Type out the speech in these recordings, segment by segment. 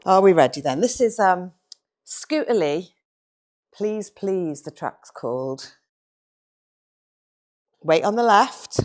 Are we ready then? This is Scooter Lee, Please Please, the track's called. Weight on the left.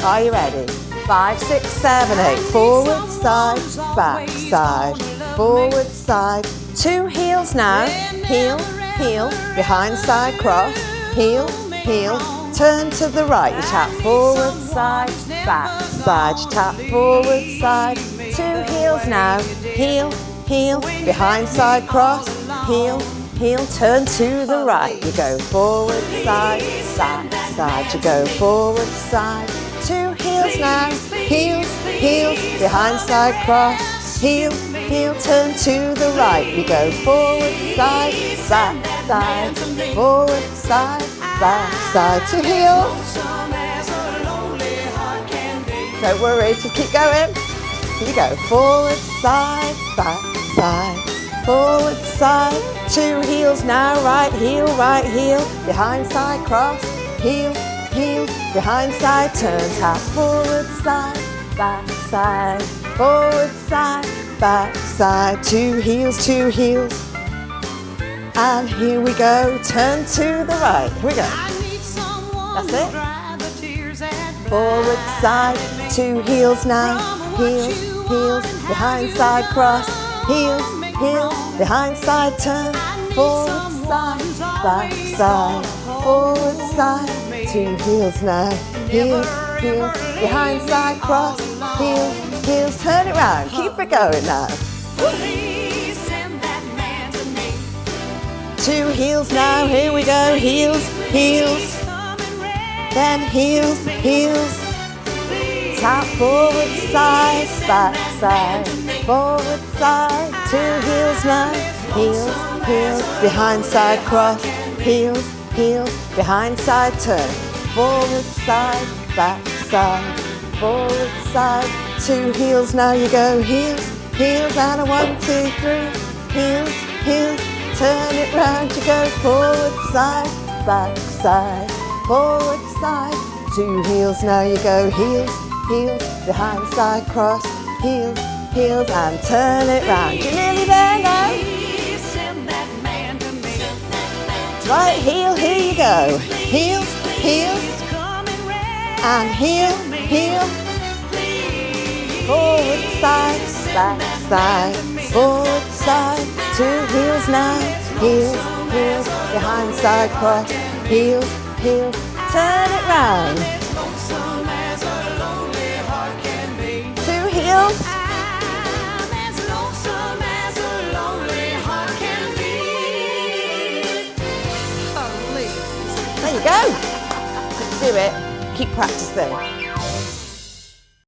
Are you ready? 5, 6, 7, 8. Forward, side, back, side. Forward, side. 2 heels now. Heel, heel, behind, side, cross. Heel, heel. Turn to the right. You tap forward, side, back, side. You tap forward, side. 2 heels now. Heel, heel, behind, side, cross. Heel, heel. Turn to the right. You go forward, side, back, side. You go forward, side. 2 heels now, heels, heels, behind, side, cross, heel, heel, turn to the right. You go forward, side, back, side, forward, side, back, side, 2 heels. Don't worry, just keep going. Here we go, forward, side, back, side, forward, side, 2 heels now, right heel, behind, side, cross, heel, heel, behind, side, turn, tap, forward, side, back, forward, side, back, side, 2 heels, and here we go, turn to the right, here we go, that's it, forward, side, 2 heels now, heels, heels, behind, side, cross, heels, heels, behind, side, turn, forward, side, back, side, forward, side, 2 heels now, heels, heels, behind, side, cross, heels, heels, turn it round, keep it going now. 2 heels now, here we go, heels, heels, then heels, heels, tap forward, side, back, side, forward, side, 2 heels now, heels, heels, behind, side, cross, heels, heels, behind, side, turn, forward, side, back, side, forward, side, 2 heels now, you go heels, heels, and a 1, 2, 3, heels, heels, turn it round, you go forward, side, back, side, forward, side, 2 heels now, you go heels, heels, behind, side, cross, heels, heels, and turn it round. You're nearly there now. Right heel, here you go. Heels, heels, and heel, heel. Forward, side, back, side, forward, side. 2 heels now. Heels, heels, behind, side, cross. Heels, heels, turn it round. 2 heels. There you go. Do it. Keep practicing.